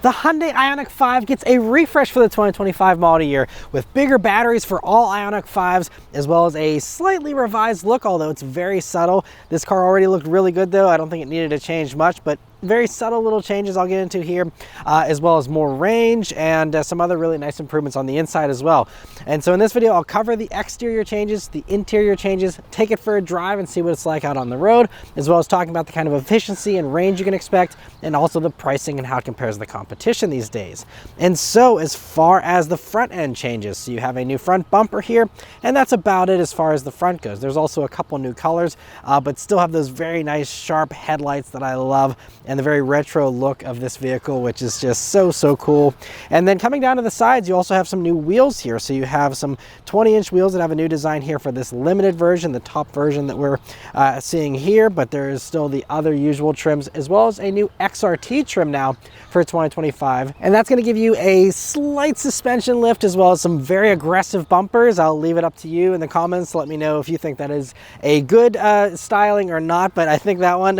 The Hyundai IONIQ 5 gets a refresh for the 2025 model year with bigger batteries for all IONIQ 5s, as well as a slightly revised look, although it's very subtle. This car already looked really good though. I don't think it needed to change much, but very subtle little changes I'll get into here, as well as more range and some other really nice improvements on the inside as well. And so in this video, I'll cover the exterior changes, the interior changes, take it for a drive and see what it's like out on the road, as well as talking about the kind of efficiency and range you can expect, and also the pricing and how it compares to the competition these days. And so as far as the front end changes, so you have a new front bumper here, and that's about it as far as the front goes. There's also a couple new colors, but still have those very nice sharp headlights that I love, and the very retro look of this vehicle, which is just so cool. And then coming down to the sides, you also have some new wheels here. So you have some 20-inch wheels that have a new design here for this limited version, the top version that we're seeing here, but there is still the other usual trims, as well as a new XRT trim now for 2025. And that's going to give you a slight suspension lift, as well as some very aggressive bumpers. I'll leave it up to you in the comments to let me know if you think that is a good styling or not, but I think that one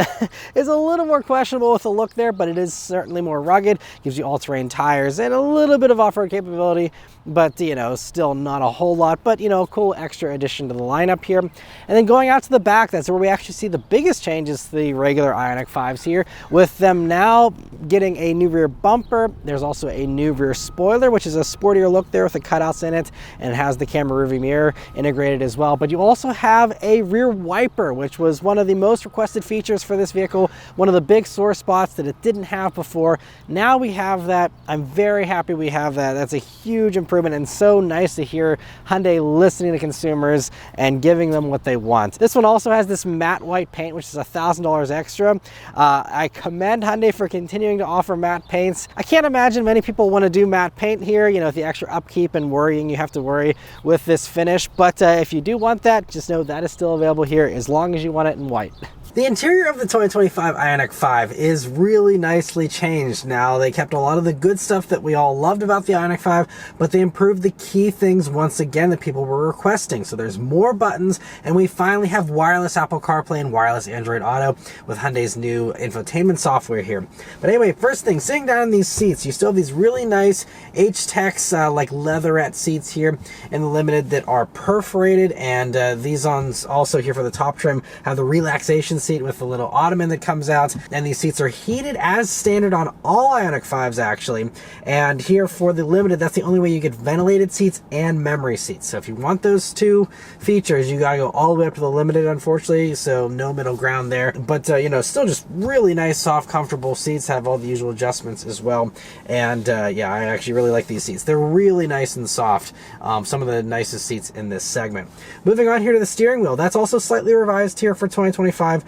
is a little more questionable with the look there, but it is certainly more rugged. Gives you all-terrain tires and a little bit of off-road capability, but you know, still not a whole lot, but you know, cool extra addition to the lineup here. And then going out to the back, that's where we actually see the biggest changes to the regular IONIQ 5s here, with them now getting a new rear bumper. There's also a new rear spoiler, which is a sportier look there with the cutouts in it, and it has the camera rearview mirror integrated as well. But you also have a rear wiper, which was one of the most requested features for this vehicle, one of the big sore spots that it didn't have before. Now we have that. I'm very happy we have that. That's a huge improvement, and so nice to hear Hyundai listening to consumers and giving them what they want. This one also has this matte white paint, which is $1,000 extra. I commend Hyundai for continuing to offer matte paints. I can't imagine many people want to do matte paint here, you know, the extra upkeep and worrying you have to worry with this finish, but if you do want that, just know that is still available here as long as you want it in white. The interior of the 2025 IONIQ 5 is really nicely changed now. They kept a lot of the good stuff that we all loved about the IONIQ 5, but they improved the key things once again that people were requesting. So there's more buttons, and we finally have wireless Apple CarPlay and wireless Android Auto with Hyundai's new infotainment software here. But anyway, first thing, sitting down in these seats, you still have these really nice H-Tex like leatherette seats here in the Limited that are perforated, and these ones also here for the top trim have the relaxation seat with the little ottoman that comes out, and these seats are heated as standard on all IONIQ 5s actually. And here for the Limited, that's the only way you get ventilated seats and memory seats. So if you want those two features, you gotta go all the way up to the Limited, unfortunately, so no middle ground there. But you know, still just really nice, soft, comfortable seats, have all the usual adjustments as well. And yeah, I actually really like these seats. They're really nice and soft. Some of the nicest seats in this segment. Moving on here to the steering wheel, that's also slightly revised here for 2025.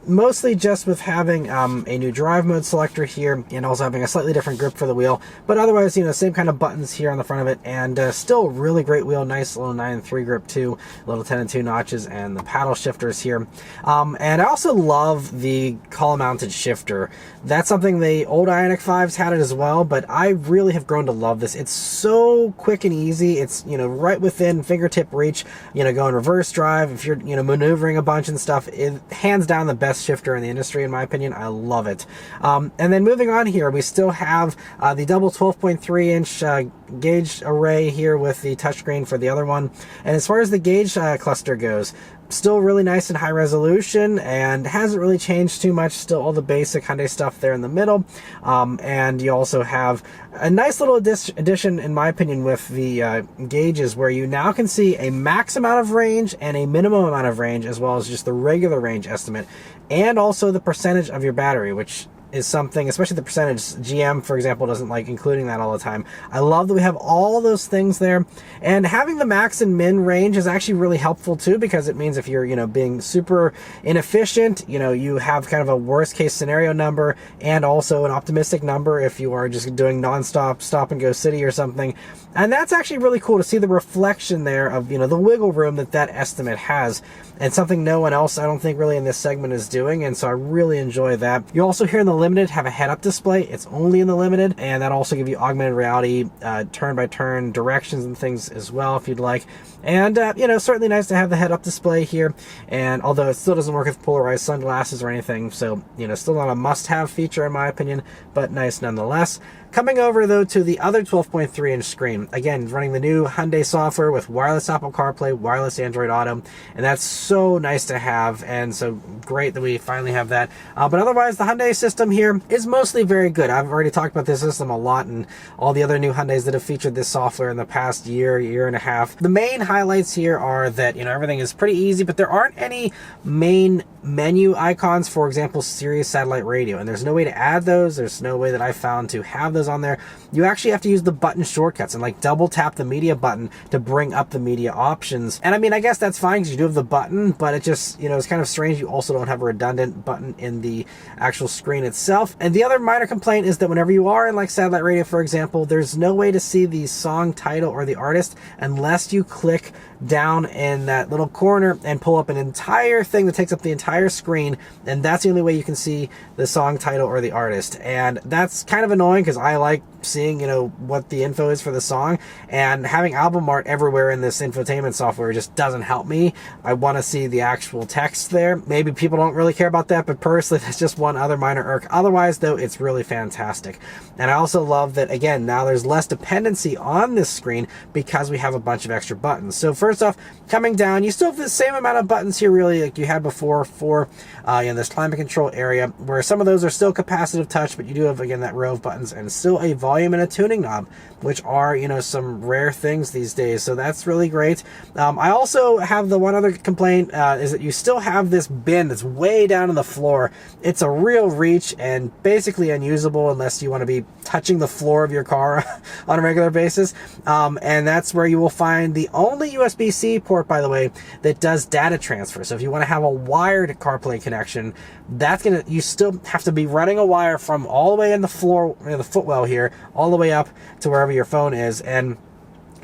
Mostly just with having a new drive mode selector here, and also having a slightly different grip for the wheel, but otherwise, you know, same kind of buttons here on the front of it, and still a really great wheel. Nice little 9-3 grip too, little 10-2 notches, and the paddle shifters here. And I also love the column mounted shifter. That's something the old IONIQ 5s had it as well, but I really have grown to love this. It's so quick and easy. It's, you know, right within fingertip reach, you know, go in reverse drive if you're, you know, maneuvering a bunch and stuff. It hands down the best shifter in the industry, in my opinion. I love it. And then moving on here, we still have the double 12.3-inch gauge array here with the touchscreen for the other one. And as far as the gauge cluster goes, still really nice and high resolution, and hasn't really changed too much. Still all the basic Hyundai stuff there in the middle. And you also have a nice little addition, in my opinion, with the gauges, where you now can see a max amount of range and a minimum amount of range, as well as just the regular range estimate, and also the percentage of your battery, which is something, especially the percentage. GM, for example, doesn't like including that all the time. I love that we have all those things there, and having the max and min range is actually really helpful too, because it means if you're, you know, being super inefficient, you know, you have kind of a worst case scenario number, and also an optimistic number if you are just doing non-stop stop and go city or something. And that's actually really cool to see the reflection there of, you know, the wiggle room that that estimate has, and something no one else, I don't think, really in this segment is doing. And so I really enjoy that. You also hear in the Limited have a head-up display. It's only in the Limited, and that also give you augmented reality, turn-by-turn directions and things as well if you'd like. And, you know, certainly nice to have the head-up display here. And although it still doesn't work with polarized sunglasses or anything, so, you know, still not a must-have feature in my opinion, but nice nonetheless. Coming over, though, to the other 12.3-inch screen. Again, running the new Hyundai software with wireless Apple CarPlay, wireless Android Auto, and that's so nice to have, and so great that we finally have that. But otherwise, the Hyundai system here is mostly very good. I've already talked about this system a lot, and all the other new Hyundais that have featured this software in the past year and a half. The main highlights here are that, you know, everything is pretty easy, but there aren't any main menu icons, for example, Sirius satellite radio, and there's no way to add those. There's no way that I found to have those on there. You actually have to use the button shortcuts and like double tap the media button to bring up the media options. And I mean, I guess that's fine because you do have the button, but it just, you know, it's kind of strange. You also don't have a redundant button in the actual screen itself. And the other minor complaint is that whenever you are in like satellite radio, for example, there's no way to see the song title or the artist unless you click down in that little corner and pull up an entire thing that takes up the entire screen, and that's the only way you can see the song title or the artist. And that's kind of annoying because I like seeing, you know, what the info is for the song, and having album art everywhere in this infotainment software just doesn't help me. I want to see the actual text there. Maybe people don't really care about that, but personally that's just one other minor irk. Otherwise though, it's really fantastic. And I also love that, again, now there's less dependency on this screen because we have a bunch of extra buttons. So first off, coming down, you still have the same amount of buttons here really like you had before for you know, this climate control area, where some of those are still capacitive touch, but you do have, again, that row of buttons and still a volume and a tuning knob, which are, you know, some rare things these days. So that's really great. I also have the one other complaint is that you still have this bin that's way down on the floor. It's a real reach and basically unusable unless you want to be touching the floor of your car on a regular basis. And that's where you will find the only USB-C port, by the way, that does data transfer. So if you want to have a wired CarPlay connection, that's gonna, you still have to be running a wire from all the way in the floor, you know, the footwell here, all the way up to wherever your phone is. And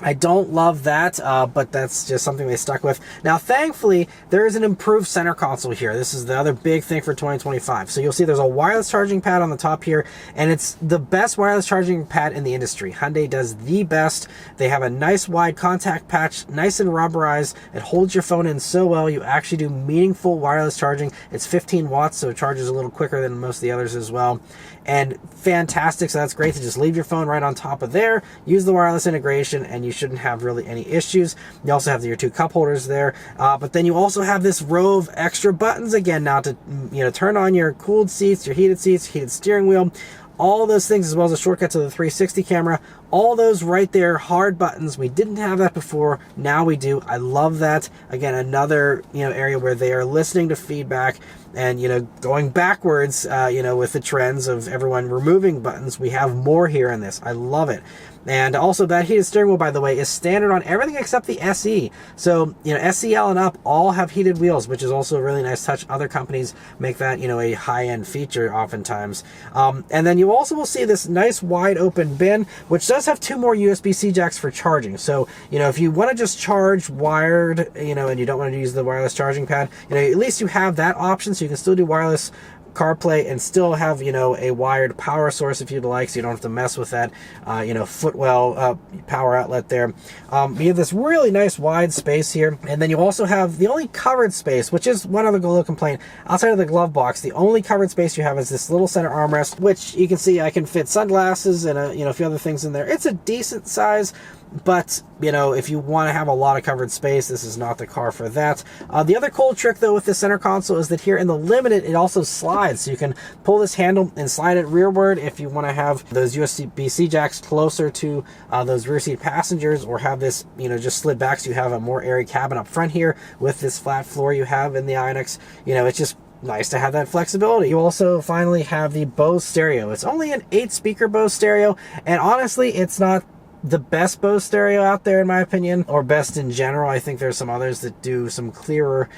I don't love that, but that's just something they stuck with. Now, thankfully, there is an improved center console here. This is the other big thing for 2025. So you'll see there's a wireless charging pad on the top here, and it's the best wireless charging pad in the industry. Hyundai does the best. They have a nice wide contact patch, nice and rubberized. It holds your phone in so well. You actually do meaningful wireless charging. It's 15 watts, so it charges a little quicker than most of the others as well. And fantastic, so that's great to just leave your phone right on top of there, use the wireless integration, and you shouldn't have really any issues. You also have your two cup holders there, but then you also have this row of extra buttons again now to, you know, turn on your cooled seats, your heated seats, heated steering wheel, all those things, as well as a shortcut to the 360 camera. All those right there, hard buttons. We didn't have that before. Now we do. I love that. Again, another, you know, area where they are listening to feedback and, you know, going backwards, you know, with the trends of everyone removing buttons. We have more here in this. I love it. And also that heated steering wheel, by the way, is standard on everything except the SE. So, you know, SEL and up all have heated wheels, which is also a really nice touch. Other companies make that, you know, a high-end feature oftentimes. And then you also will see this nice wide open bin, which does have two more USB-C jacks for charging. So, you know, if you want to just charge wired, you know, and you don't want to use the wireless charging pad, you know, at least you have that option, so you can still do wireless CarPlay and still have, you know, a wired power source if you'd like, so you don't have to mess with that, you know, footwell power outlet there. You have this really nice wide space here, and then you also have the only covered space, which is one other little complaint. Outside of the glove box, the only covered space you have is this little center armrest, which you can see I can fit sunglasses and a, you know, a few other things in there. It's a decent size, but, you know, if you want to have a lot of covered space, this is not the car for that. The other cool trick, though, with the center console is that here in the Limited, it also slides. So you can pull this handle and slide it rearward if you want to have those USB-C jacks closer to those rear seat passengers, or have this, you know, just slid back so you have a more airy cabin up front here with this flat floor you have in the IONIQ. You know, it's just nice to have that flexibility. You also finally have the Bose stereo. It's only an 8-speaker Bose stereo, and honestly, it's not the best Bose stereo out there in my opinion, or best in general. I think there's some others that do some clearer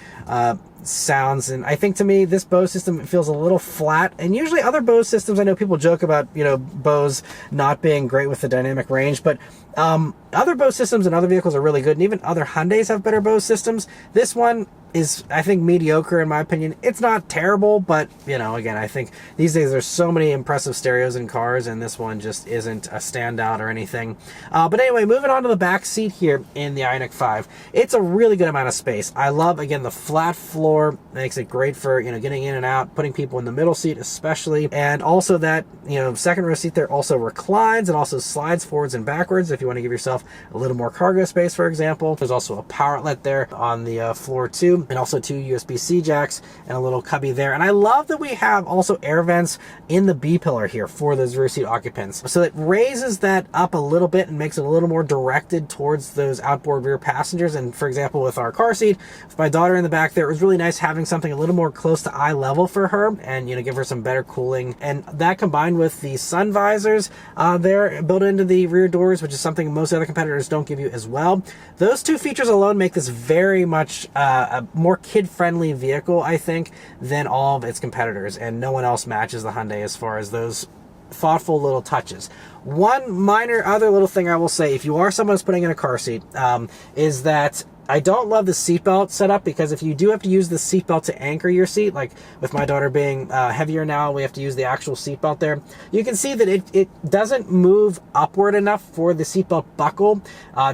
sounds. And I think to me, this Bose system feels a little flat. And usually other Bose systems, I know people joke about, you know, Bose not being great with the dynamic range, but other Bose systems and other vehicles are really good. And even other Hyundais have better Bose systems. This one is, I think, mediocre in my opinion. It's not terrible, but, you know, again, I think these days there's so many impressive stereos in cars, and this one just isn't a standout or anything. But anyway, moving on to the back seat here in the IONIQ 5. It's a really good amount of space. I love, again, the flat floor. Makes it great for, you know, getting in and out, putting people in the middle seat especially. And also that, you know, second row seat there also reclines and also slides forwards and backwards if you want to give yourself a little more cargo space, for example. There's also a power outlet there on the floor too, and also 2 USB-C jacks and a little cubby there. And I love that we have also air vents in the B-pillar here for those rear seat occupants. So it raises that up a little bit and makes it a little more directed towards those outboard rear passengers. And for example, with our car seat, with my daughter in the back there, it was really nice having something a little more close to eye level for her and, you know, give her some better cooling. And that combined with the sun visors there built into the rear doors, which is something most other competitors don't give you as well. Those two features alone make this very much a more kid-friendly vehicle, I think, than all of its competitors, and no one else matches the Hyundai as far as those thoughtful little touches. One minor other little thing I will say, if you are someone who's putting in a car seat, is that I don't love the seatbelt setup, because if you do have to use the seatbelt to anchor your seat, like with my daughter being heavier now, we have to use the actual seatbelt there. You can see that it doesn't move upward enough for the seatbelt buckle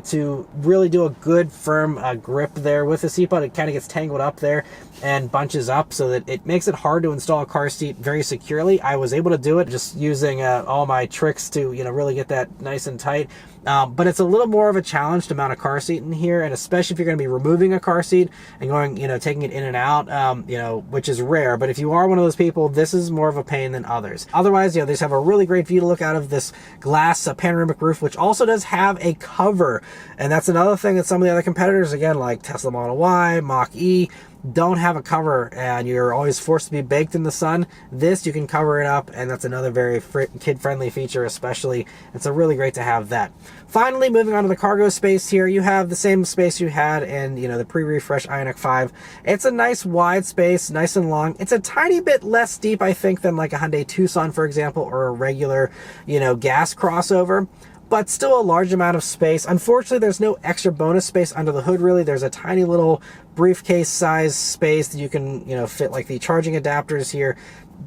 to really do a good firm grip there with the seatbelt. It kind of gets tangled up there and bunches up, so that it makes it hard to install a car seat very securely. I was able to do it just using all my tricks to, you know, really get that nice and tight. But it's a little more of a challenge to mount a car seat in here, and especially if you're going to be removing a car seat and going, you know, taking it in and out, you know, which is rare. But if you are one of those people, this is more of a pain than others. Otherwise, you know, they just have a really great view to look out of this glass panoramic roof, which also does have a cover. And that's another thing that some of the other competitors, again, like Tesla Model Y, Mach-E, don't have a cover, and you're always forced to be baked in the sun. This, you can cover it up, and that's another very kid-friendly feature especially. It's a really great to have that. Finally, moving on to the cargo space here, you have the same space you had in, you know, the pre-refresh IONIQ 5. It's a nice wide space, nice and long. It's a tiny bit less deep, I think, than like a Hyundai Tucson, for example, or a regular, you know, gas crossover, but still a large amount of space. Unfortunately, there's no extra bonus space under the hood, really. There's a tiny little briefcase size space that you can, you know, fit like the charging adapters here.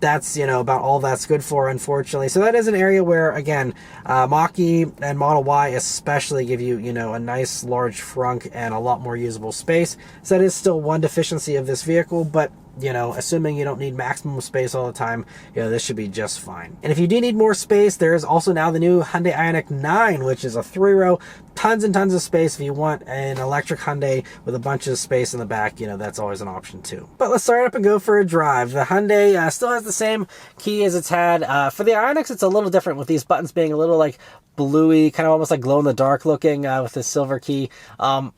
That's, you know, about all that's good for, unfortunately. So that is an area where, again, Mach-E and Model Y especially give you, you know, a nice large frunk and a lot more usable space. So that is still one deficiency of this vehicle, but, you know, assuming you don't need maximum space all the time, you know, this should be just fine. And if you do need more space, there is also now the new Hyundai IONIQ 9, which is a 3-row, tons and tons of space. If you want an electric Hyundai with a bunch of space in the back, you know, that's always an option too. But let's start up and go for a drive. The Hyundai still has the same key as it's had. For the IONIQs, it's a little different, with these buttons being a little like bluey, kind of almost like glow-in-the-dark looking with this silver key.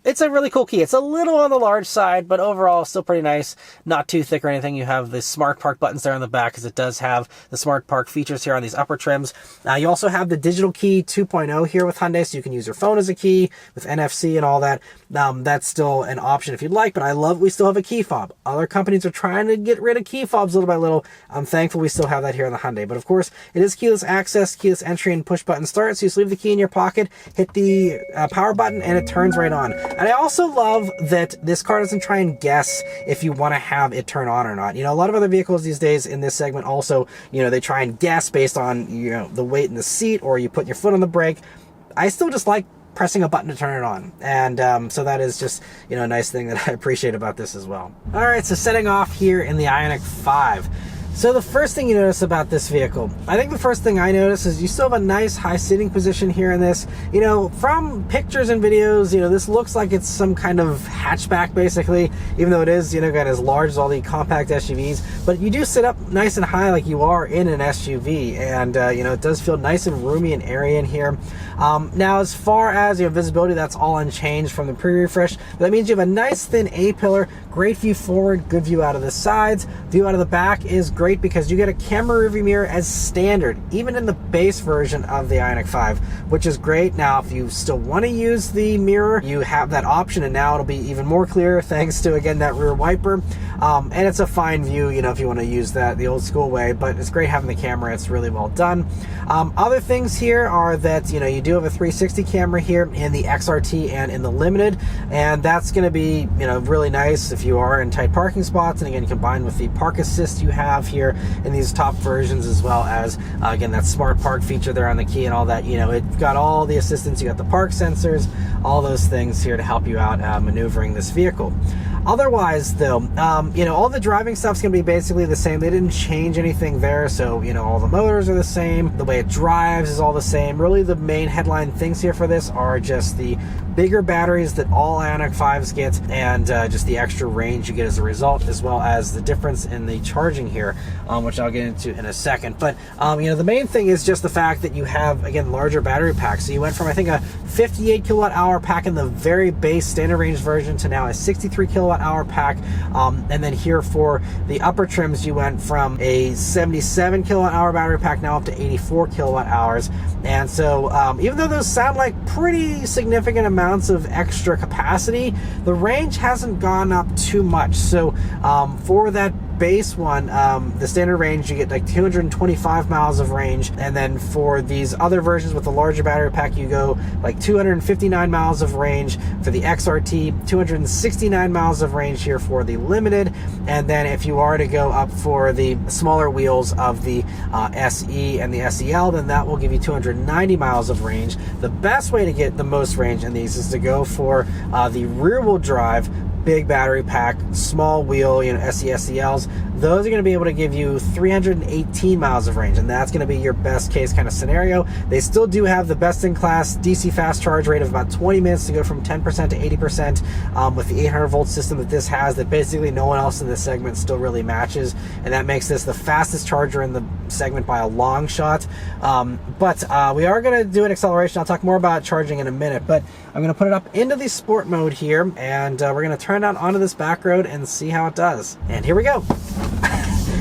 It's a really cool key. It's a little on the large side, but overall still pretty nice. Not too thick or anything. You have the Smart Park buttons there on the back, because it does have the Smart Park features here on these upper trims. You also have the digital key 2.0 here with Hyundai, so you can use your phone as a key with NFC and all that. That's still an option if you'd like, but I love we still have a key fob. Other companies are trying to get rid of key fobs little by little. I'm thankful we still have that here on the Hyundai. But of course, it is keyless access, keyless entry, and push button start. So you just leave the key in your pocket, hit the power button, and it turns right on. And I also love that this car doesn't try and guess if you want to have it turn on or not. You know, a lot of other vehicles these days in this segment also, you know, they try and guess based on, you know, the weight in the seat, or you put your foot on the brake. I still just like pressing a button to turn it on. And so that is just, you know, a nice thing that I appreciate about this as well. All right, so setting off here in the IONIQ 5. So the first thing you notice about this vehicle, I think the first thing I notice is you still have a nice high sitting position here in this. You know, from pictures and videos, you know, this looks like it's some kind of hatchback basically, even though it is, you know, kind of as large as all the compact SUVs. But you do sit up nice and high like you are in an SUV, and you know, it does feel nice and roomy and airy in here. Now, as far as, you know, visibility, that's all unchanged from the pre-refresh. That means you have a nice thin A-pillar, great view forward, good view out of the sides. View out of the back is great. great because you get a camera rearview mirror as standard, even in the base version of the IONIQ 5, which is great. Now, if you still want to use the mirror, you have that option, and now it'll be even more clear thanks to, again, that rear wiper. And it's a fine view, you know, if you want to use that the old school way, but it's great having the camera. It's really well done. Other things here are that, you know, you do have a 360 camera here in the XRT and in the Limited, and that's going to be, you know, really nice if you are in tight parking spots. And again, combined with the park assist you have here in these top versions, as well as again, that smart park feature there on the key and all that. You know, it's got all the assistance. You got the park sensors, all those things here to help you out maneuvering this vehicle. Otherwise, though, you know, all the driving stuff's going to be basically the same. They didn't change anything there. So, you know, all the motors are the same. The way it drives is all the same. Really, the main headline things here for this are just the bigger batteries that all IONIQ 5s get, and just the extra range you get as a result, as well as the difference in the charging here, which I'll get into in a second. But, you know, the main thing is just the fact that you have, again, larger battery packs. So you went from, I think, a 58 kilowatt hour pack in the very base standard range version to now a 63 kilowatt hour pack. And then here for the upper trims, you went from a 77 kilowatt hour battery pack now up to 84 kilowatt hours. And so even though those sound like pretty significant amounts of extra capacity, the range hasn't gone up too much. So for that base one, the standard range, you get like 225 miles of range, and then for these other versions with the larger battery pack, you go like 259 miles of range for the XRT, 269 miles of range here for the Limited, and then if you are to go up for the smaller wheels of the SE and the SEL, then that will give you 290 miles of range. The best way to get the most range in these is to go for the rear wheel drive big battery pack, small wheel, you know, SE SELs. Those are going to be able to give you 318 miles of range, and that's going to be your best case kind of scenario. They still do have the best in class DC fast charge rate of about 20 minutes to go from 10% to 80% with the 800 volt system that this has, that basically no one else in this segment still really matches, and that makes this the fastest charger in the segment by a long shot. But we are going to do an acceleration. I'll talk more about charging in a minute, but I'm going to put it up into the sport mode here, and we're going to turn it onto this back road and see how it does. And here we go.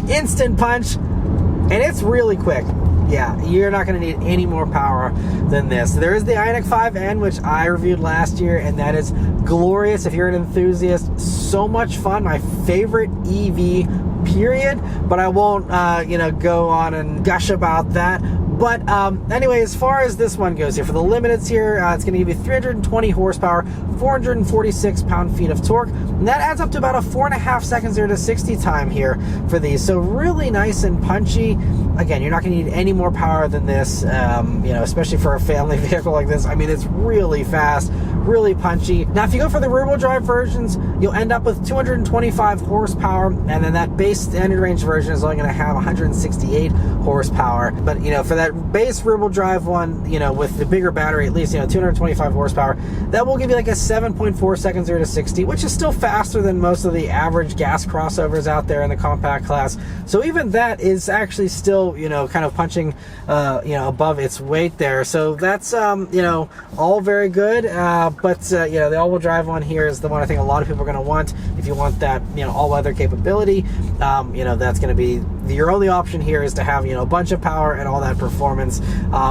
Instant punch, and it's really quick. Yeah, you're not going to need any more power than this. There is the IONIQ 5N, which I reviewed last year, and that is glorious if you're an enthusiast. So much fun. My favorite EV, period. But I won't, you know, go on and gush about that. But anyway, as far as this one goes here, for the Limiteds here, it's going to give you 320 horsepower, 446 pound-feet of torque, and that adds up to about a 4.5 seconds 0 to 60 time here for these. So really nice and punchy. Again, you're not going to need any more power than this, you know, especially for a family vehicle like this. I mean, it's really fast, really punchy. Now, if you go for the rear-wheel drive versions, you'll end up with 225 horsepower, and then that base standard range version is only going to have 168 horsepower. But, you know, for that base rear-wheel drive one, you know, with the bigger battery, at least, you know, 225 horsepower, that will give you like a 7.4 seconds 0 to 60, which is still faster than most of the average gas crossovers out there in the compact class. So even that is actually still, you know, kind of punching, you know, above its weight there. So that's, you know, all very good. But you know, the all-wheel drive one here is the one I think a lot of people are going to want. If you want that, you know, all-weather capability, you know, that's going to be your only option here, is to have, you know, a bunch of power and all that performance.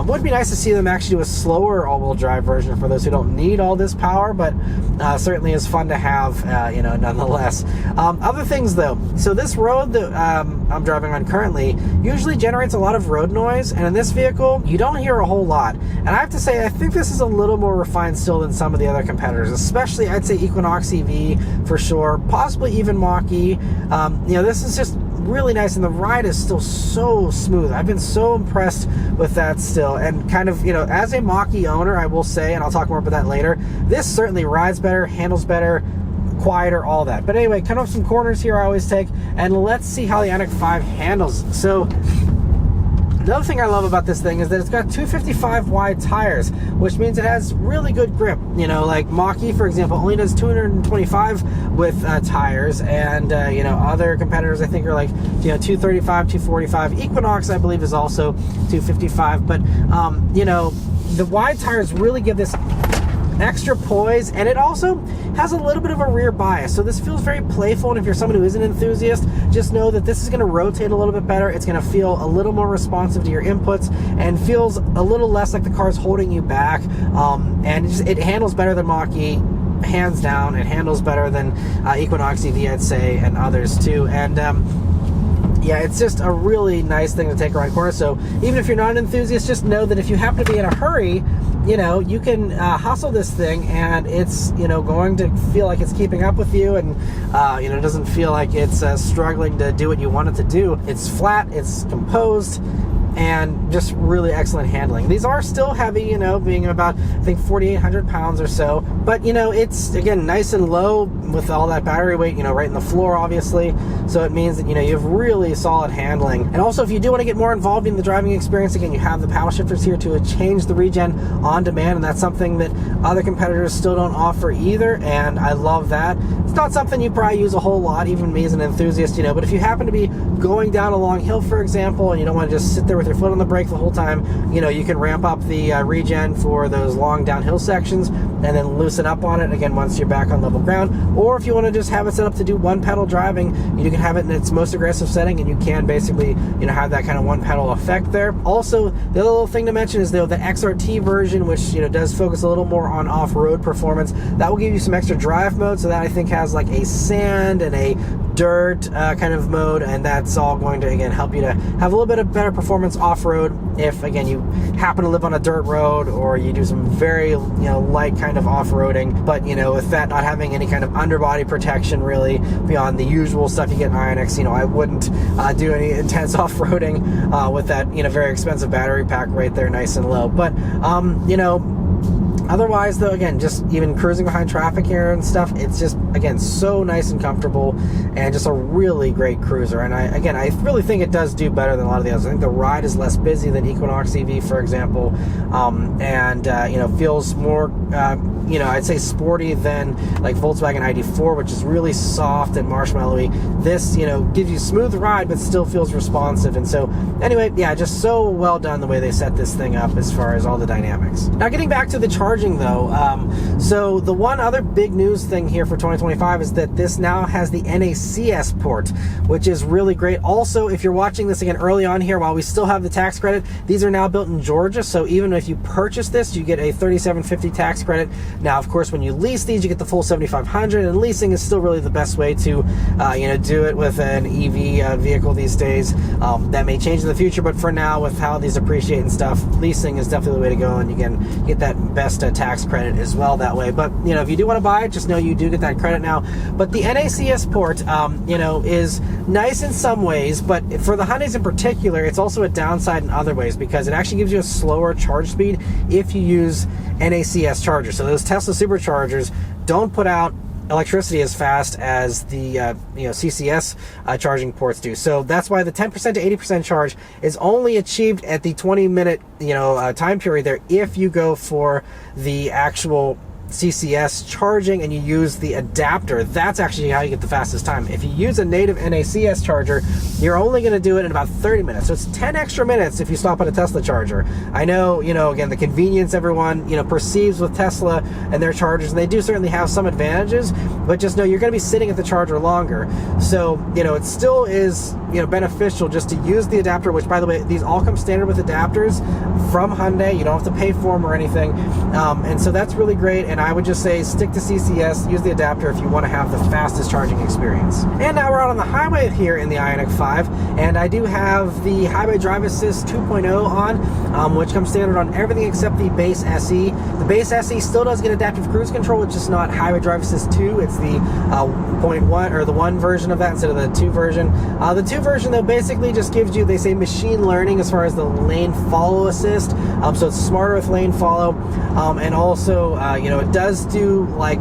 Would be nice to see them actually do a slower all-wheel drive version for those who don't need all this power, but certainly is fun to have, you know, nonetheless. Other things though, so this road that I'm driving on currently usually generates a lot of road noise, and in this vehicle you don't hear a whole lot. And I have to say, I think this is a little more refined still than some of the other competitors, especially I'd say Equinox EV for sure, possibly even Mach-E. You know, this is just really nice, and the ride is still so smooth. I've been so impressed with that still, and kind of, you know, as a Mach-E owner, I will say, and I'll talk more about that later, this certainly rides better, handles better, quieter, all that. But anyway, cut off some corners here I always take, and let's see how the IONIQ 5 handles. So another thing I love about this thing is that it's got 255 wide tires, which means it has really good grip. You know, like Mach-E, for example, only does 225 with tires, and you know, other competitors I think are like, you know, 235, 245. Equinox, I believe, is also 255. But you know, the wide tires really give this extra poise, and it also has a little bit of a rear bias, so this feels very playful. And if you're someone who is an enthusiast, just know that this is going to rotate a little bit better. It's going to feel a little more responsive to your inputs and feels a little less like the car's holding you back, and it handles better than Mach-E, hands down. It handles better than Equinox EV, I'd say, and others too. And yeah, it's just a really nice thing to take around corners. So even if you're not an enthusiast, just know that if you happen to be in a hurry, you know, you can hustle this thing, and it's, you know, going to feel like it's keeping up with you, and you know, it doesn't feel like it's struggling to do what you want it to do. It's flat, it's composed, and just really excellent handling. These are still heavy, you know, being about, I think, 4,800 pounds or so, but you know, it's, again, nice and low with all that battery weight, you know, right in the floor, obviously, so it means that, you know, you have really solid handling. And also, if you do want to get more involved in the driving experience, again, you have the paddle shifters here to change the regen on demand, and that's something that other competitors still don't offer either, and I love that. It's not something you probably use a whole lot, even me as an enthusiast, you know, but if you happen to be going down a long hill, for example, and you don't want to just sit there with your foot on the brake the whole time, you know, you can ramp up the regen for those long downhill sections and then loosen up on it again once you're back on level ground. Or if you want to just have it set up to do one pedal driving, you can have it in its most aggressive setting, and you can basically, you know, have that kind of one pedal effect there. Also, the other little thing to mention is, though, the XRT version, which, you know, does focus a little more on off-road performance, that will give you some extra drive mode. So that, I think, has like a sand and a dirt kind of mode, and that's all going to, again, help you to have a little bit of better performance off-road if, again, you happen to live on a dirt road, or you do some very, you know, light kind of off-roading. But, you know, with that not having any kind of underbody protection really beyond the usual stuff you get in IONIQ, you know, I wouldn't do any intense off-roading with that, you know, very expensive battery pack right there, nice and low. But you know, otherwise, though, again, just even cruising behind traffic here and stuff, it's just, again, so nice and comfortable, and just a really great cruiser. And I really think it does do better than a lot of the others. I think the ride is less busy than Equinox EV, for example, and you know, feels more, you know, I'd say sporty than like Volkswagen ID4, which is really soft and marshmallowy. This, you know, gives you smooth ride, but still feels responsive. And so, anyway, yeah, just so well done the way they set this thing up as far as all the dynamics. Now, getting back to the charging, though, so the one other big news thing here for 2025 is that this now has the NACS port, which is really great. Also, if you're watching this again early on here, while we still have the tax credit, these are now built in Georgia, so even if you purchase this, you get a $3,750 tax credit. Now, of course, when you lease these, you get the full $7,500, and leasing is still really the best way to, you know, do it with an EV vehicle these days. That may change in the future, but for now, with how these appreciate and stuff, leasing is definitely the way to go, and you can get that best tax credit as well that way. But, you know, if you do want to buy it, just know you do get that credit now. But the NACS port, you know, is nice in some ways, but for the Hyundais in particular, it's also a downside in other ways, because it actually gives you a slower charge speed if you use NACS chargers. So those Tesla superchargers don't put out electricity as fast as the you know, CCS charging ports do. So that's why the 10% to 80% charge is only achieved at the 20-minute, you know, time period there if you go for the actual CCS charging and you use the adapter. That's actually how you get the fastest time. If you use a native NACS charger, you're only going to do it in about 30 minutes. So it's 10 extra minutes if you stop at a Tesla charger. I know, you know, again, the convenience everyone, you know, perceives with Tesla and their chargers, and they do certainly have some advantages, but just know you're going to be sitting at the charger longer. So, you know, it still is, you know, beneficial just to use the adapter, which, by the way, these all come standard with adapters from Hyundai. You don't have to pay for them or anything. And so that's really great. And I would just say stick to CCS, use the adapter if you want to have the fastest charging experience. And now we're out on the highway here in the IONIQ 5, and I do have the Highway Drive Assist 2.0 on, which comes standard on everything except the base SE. The base SE still does get adaptive cruise control, which is not Highway Drive Assist 2. It's the 0.1 or the 1 version of that instead of the 2 version. The 2 version, though, basically just gives you, they say, machine learning as far as the lane follow assist. So it's smarter with lane follow, and also, you know, it does do like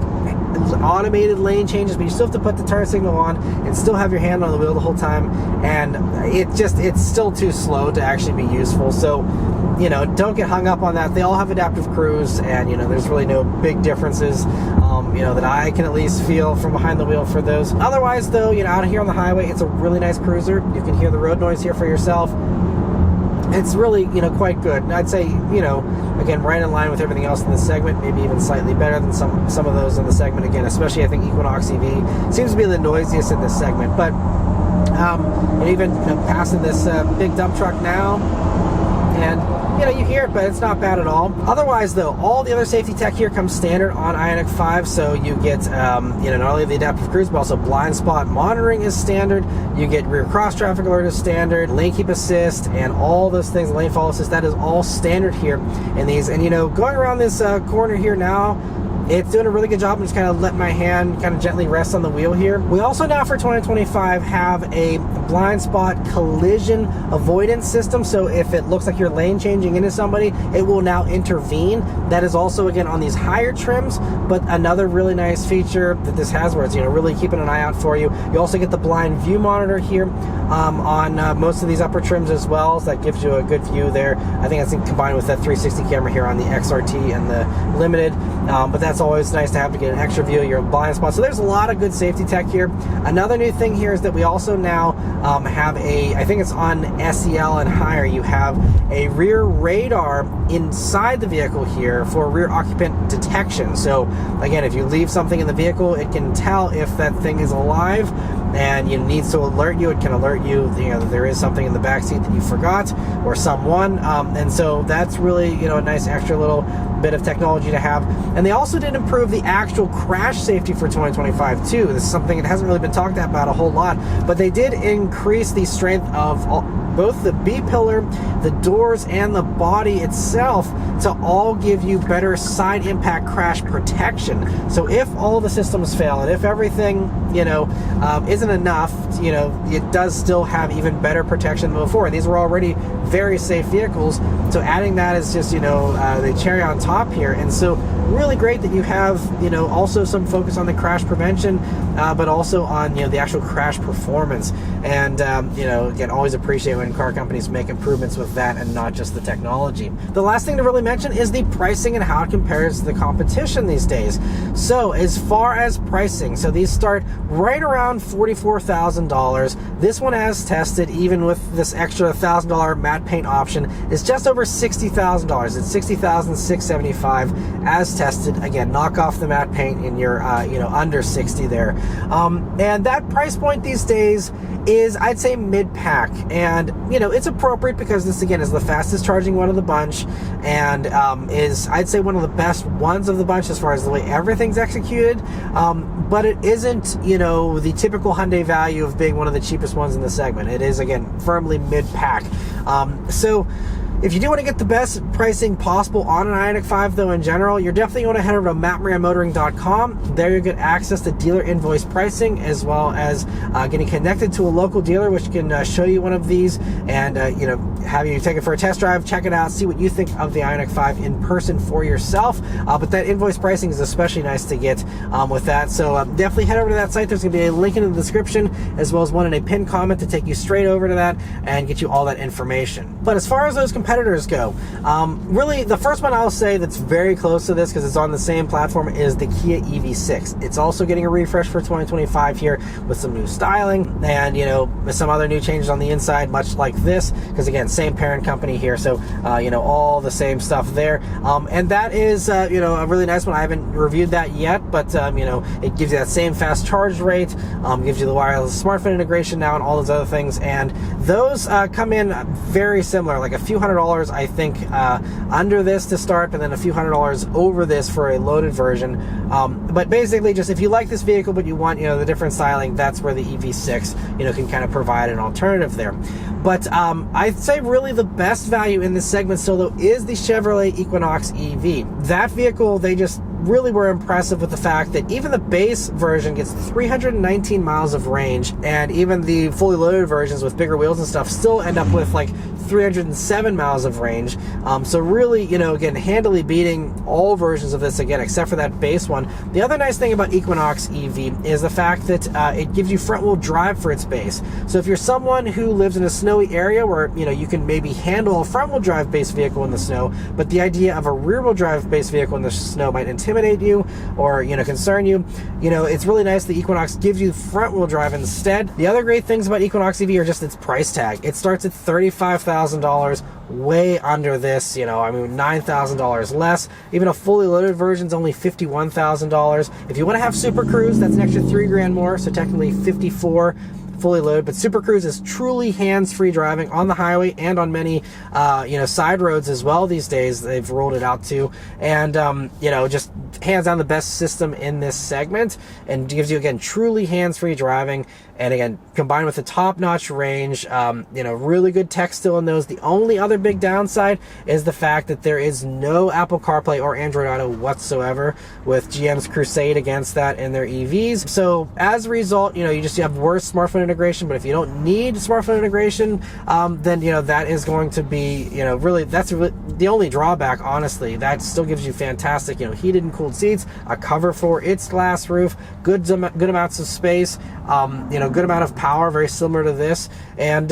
automated lane changes, but you still have to put the turn signal on and still have your hand on the wheel the whole time, and it's still too slow to actually be useful. So, you know, don't get hung up on that. They all have adaptive cruise, and, you know, there's really no big differences, you know, that I can at least feel from behind the wheel for those. Otherwise, though, you know, out here on the highway, it's a really nice cruiser. You can hear the road noise here for yourself. it's really, quite good. And I'd say, again, right in line with everything else in this segment, maybe even slightly better than some of those in the segment. Again, especially I think Equinox EV seems to be the noisiest in this segment. But even passing this big dump truck now, and you hear it, but it's not bad at all. Otherwise, though, all the other safety tech here comes standard on IONIQ 5. So you get, not only the adaptive cruise, but also blind spot monitoring is standard. You get rear cross traffic alert is standard, lane keep assist, and all those things, lane follow assist. That is all standard here in these. And going around this corner here now, it's doing a really good job. I'm just kind of letting my hand kind of gently rest on the wheel here. We also now for 2025 have a blind spot collision avoidance system. So if it looks like you're lane changing into somebody, it will now intervene. That is also, again, on these higher trims, but another really nice feature that this has where it's, really keeping an eye out for you. You also get the blind view monitor here on most of these upper trims as well. So that gives you a good view there. I think that's combined with that 360 camera here on the XRT and the Limited. But that's always nice to have to get an extra view of your blind spot. So there's a lot of good safety tech here. Another new thing here is that we also now have I think it's on SEL and higher, you have a rear radar inside the vehicle here for rear occupant detection. So again, if you leave something in the vehicle, it can tell if that thing is alive and it needs to alert you. It can alert you, that there is something in the back seat that you forgot or someone. And so that's really, a nice extra little bit of technology to have. And they also did improve the actual crash safety for 2025 too. This is something that hasn't really been talked about a whole lot, but they did increase the strength of both the B-pillar, the doors, and the body itself to all give you better side impact crash protection. So if all the systems fail and if everything, isn't enough, it does still have even better protection than before. These were already very safe vehicles, so adding that is just, the cherry on top here. And so really great that you have, also some focus on the crash prevention, but also on, the actual crash performance. And, again, always appreciate when car companies make improvements with that and not just the technology. The last thing to really mention is the pricing and how it compares to the competition these days. So as far as pricing, so these start right around $44,000. This one, as tested, even with this extra $1,000 matte paint option, is just over $60,000. It's $60,675 as tested. Again, knock off the matte paint and you're under 60 there. And that price point these days is, I'd say, mid-pack. And it's appropriate because this, again, is the fastest charging one of the bunch, and is, I'd say, one of the best ones of the bunch as far as the way everything's executed. But it isn't, the typical Hyundai value of being one of the cheapest ones in the segment. It is, again, firmly mid-pack. So if you do want to get the best pricing possible on an IONIQ 5, though, in general, you're definitely going to head over to mattmotoring.com. There you get access to dealer invoice pricing, as well as getting connected to a local dealer, which can show you one of these and, have you take it for a test drive, check it out, see what you think of the IONIQ 5 in person for yourself. But that invoice pricing is especially nice to get with that. So definitely head over to that site. There's going to be a link in the description, as well as one in a pinned comment to take you straight over to that and get you all that information. But as far as those competitors go, really the first one I'll say that's very close to this because it's on the same platform is the Kia EV6. It's also getting a refresh for 2025 here with some new styling and with some other new changes on the inside, much like this, because again, same parent company here, so all the same stuff there. And that is a really nice one. I haven't reviewed that yet, but it gives you that same fast charge rate, gives you the wireless smartphone integration now and all those other things, and those come in very similar, like a few $100, I think, under this to start, and then a few $100 over this for a loaded version. But basically, just if you like this vehicle but you want the different styling, that's where the EV6 can kind of provide an alternative there. But I'd say really the best value in this segment still, though, is the Chevrolet Equinox EV. That vehicle, they just really were impressive with the fact that even the base version gets 319 miles of range, and even the fully loaded versions with bigger wheels and stuff still end up with like 307 miles of range. So really, again, handily beating all versions of this, again, except for that base one. The other nice thing about Equinox EV is the fact that it gives you front-wheel drive for its base. So if you're someone who lives in a snowy area where, you can maybe handle a front-wheel drive based vehicle in the snow, but the idea of a rear-wheel drive based vehicle in the snow might intimidate intimidate you or, you know, concern you, you know, it's really nice the Equinox gives you front wheel drive instead. The other great things about Equinox EV are just its price tag. It starts at $35,000, way under this, you know, I mean, $9,000 less. Even a fully loaded version is only $51,000. If you want to have Super Cruise, that's an extra $3,000 more, so technically 54 fully loaded. But Super Cruise is truly hands-free driving on the highway and on many you know, side roads as well these days. They've rolled it out to, and you know, just hands down the best system in this segment, and gives you, again, truly hands-free driving. And again, combined with the top-notch range, you know, really good tech still in those. The only other big downside is the fact that there is no Apple CarPlay or Android Auto whatsoever, with GM's crusade against that in their EVs. So as a result, you know, you have worse smartphone integration. But if you don't need smartphone integration, then, you know, that is going to be, you know, really, that's really the only drawback, honestly. That still gives you fantastic, you know, heated and cooled seats, a cover for its glass roof, good amounts of space, you know, good amount of power, very similar to this. And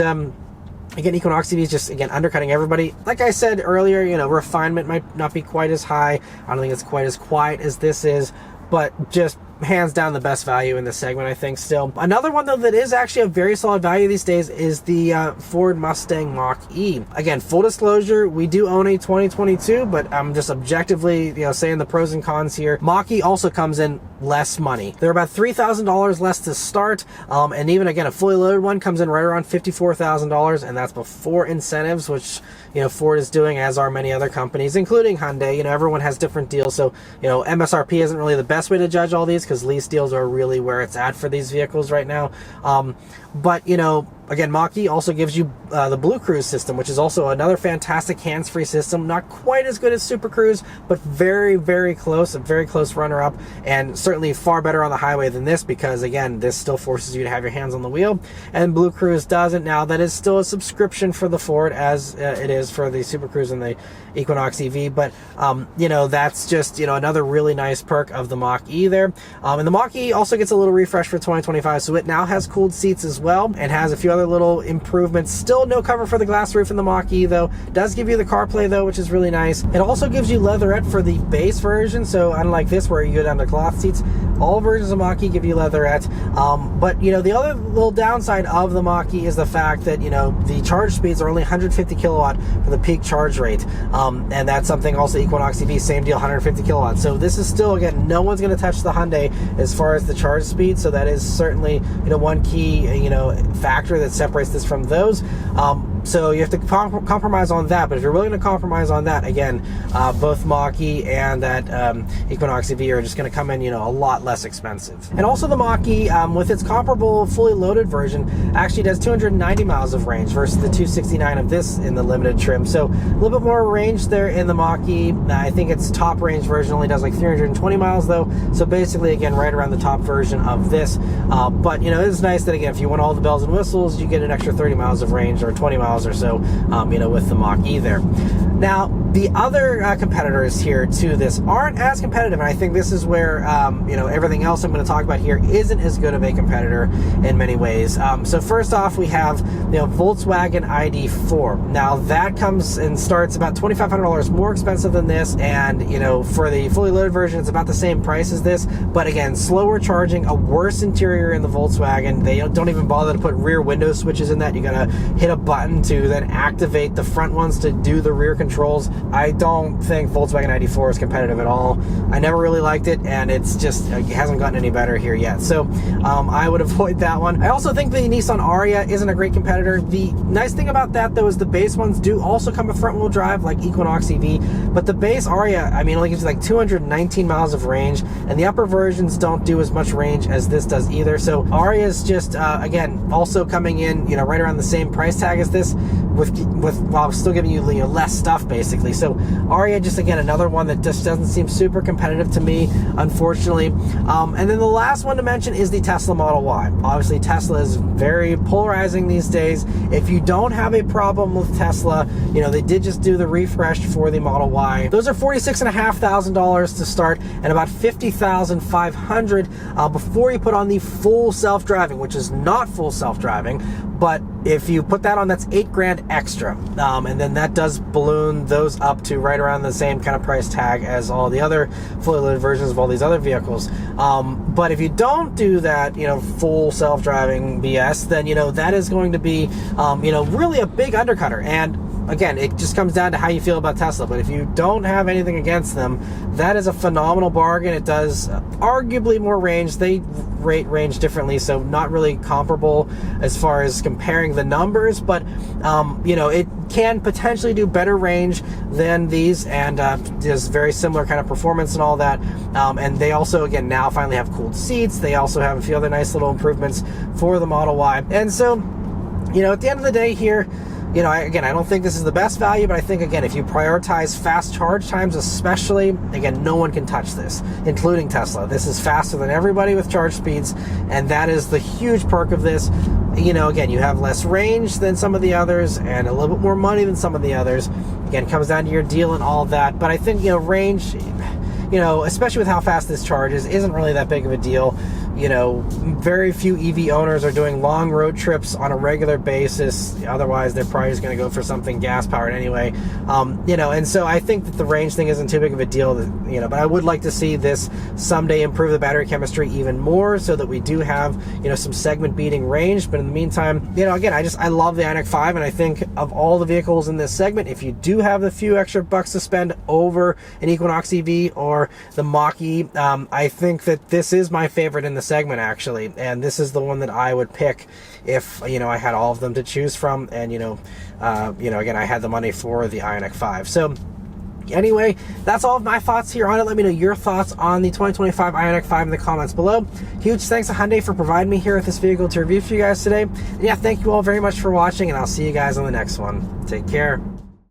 again, Equinox EV is just, again, undercutting everybody. Like I said earlier, you know, refinement might not be quite as high. I don't think it's quite as quiet as this is, but just hands down the best value in this segment, I think, still. Another one, though, that is actually a very solid value these days is the Ford Mustang Mach-E. Again, full disclosure, we do own a 2022, but I'm just objectively, you know, saying the pros and cons here. Mach-E also comes in less money. They're about $3,000 less to start, and even, again, a fully loaded one comes in right around $54,000, and that's before incentives, which, you know, Ford is doing, as are many other companies, including Hyundai. You know, everyone has different deals, so, you know, MSRP isn't really the best way to judge all these, because lease deals are really where it's at for these vehicles right now. But, you know, again, Mach-E also gives you the Blue Cruise system, which is also another fantastic hands-free system. Not quite as good as Super Cruise, but very, very close, a very close runner-up, and certainly far better on the highway than this, because, again, this still forces you to have your hands on the wheel, and Blue Cruise doesn't. Now, that is still a subscription for the Ford, as it is for the Super Cruise and the Equinox EV, but, you know, that's just, you know, another really nice perk of the Mach-E there. And the Mach-E also gets a little refresh for 2025, so it now has cooled seats as well, and has a few other little improvements. Still no cover for the glass roof in the Mach-E, though. Does give you the CarPlay, though, which is really nice. It also gives you leatherette for the base version, so unlike this where you go down to cloth seats, all versions of Mach-E give you leatherette. But, you know, the other little downside of the Mach-E is the fact that, you know, the charge speeds are only 150 kilowatt for the peak charge rate, and that's something also Equinox EV, same deal, 150 kilowatts. So this is still, again, no one's going to touch the Hyundai as far as the charge speed, so that is certainly, you know, one key, you know, factor that separates this from those. So you have to compromise on that, but if you're willing to compromise on that, again, both Mach-E and that Equinox EV are just going to come in, you know, a lot less expensive. And also the Mach-E, with its comparable fully loaded version, actually does 290 miles of range versus the 269 of this in the limited trim. So a little bit more range there in the Mach-E. I think its top range version only does like 320 miles though. So basically, again, right around the top version of this. But, you know, it's nice that, again, if you want all the bells and whistles, you get an extra 30 miles of range, or 20 miles or so, you know, with the Mach-E there. Now, the other competitors here to this aren't as competitive, and I think this is where, you know, everything else I'm going to talk about here isn't as good of a competitor in many ways. So first off, we have, you know, Volkswagen ID4. Now, that comes and starts about $2,500 more expensive than this, and, you know, for the fully loaded version, it's about the same price as this, but again, slower charging, a worse interior in the Volkswagen. They don't even bother to put rear window switches in that. You got to hit a button to then activate the front ones to do the rear controls. I don't think Volkswagen ID4 is competitive at all. I never really liked it, and it's just, it hasn't gotten any better here yet. So I would avoid that one. I also think the Nissan Ariya isn't a great competitor. The nice thing about that, though, is the base ones do also come with front-wheel drive, like Equinox EV, but the base Ariya, I mean, only gives you like 219 miles of range, and the upper versions don't do as much range as this does either. So Ariya is just, again, also coming in, you know, right around the same price tag as this, while still giving you, less stuff, basically. So Ariya, just, again, another one that just doesn't seem super competitive to me, unfortunately. And then the last one to mention is the Tesla Model Y. Obviously, Tesla is very polarizing these days. If you don't have a problem with Tesla, you know, they did just do the refresh for the Model Y. Those are $46,500 to start, and about $50,500 before you put on the full self-driving, which is not full self-driving, but if you put that on, that's $8,000 extra. And then that does balloon those up to right around the same kind of price tag as all the other fully loaded versions of all these other vehicles. But if you don't do that, full self-driving BS, then, that is going to be, really a big undercutter. And again, it just comes down to how you feel about Tesla. But if you don't have anything against them, that is a phenomenal bargain. It does arguably more range. They rate range differently, so not really comparable as far as comparing the numbers, but it can potentially do better range than these, and does very similar kind of performance and all that. And they also, again, now finally have cooled seats. They also have a few other nice little improvements for the Model Y. And so, at the end of the day here, I don't think this is the best value, but I think, again, if you prioritize fast charge times especially, again, no one can touch this, including Tesla. This is faster than everybody with charge speeds, and that is the huge perk of this. Again, you have less range than some of the others and a little bit more money than some of the others. Again, it comes down to your deal and all of that, but I think, range, especially with how fast this charges, isn't really that big of a deal. Very few EV owners are doing long road trips on a regular basis. Otherwise, they're probably just going to go for something gas-powered anyway. And so I think that the range thing isn't too big of a deal, but I would like to see this someday improve the battery chemistry even more so that we do have, some segment-beating range. But in the meantime, again, I love the IONIQ 5, and I think of all the vehicles in this segment, if you do have the few extra bucks to spend over an Equinox EV or the Mach-E, I think that this is my favorite in the segment, actually, and this is the one that I would pick if I had all of them to choose from, and again, I had the money for the IONIQ 5. So anyway, that's all of my thoughts here on it. Let me know your thoughts on the 2025 IONIQ 5 in the comments below. Huge thanks to Hyundai for providing me here with this vehicle to review for you guys today. And yeah, thank you all very much for watching, and I'll see you guys on the next one. Take care.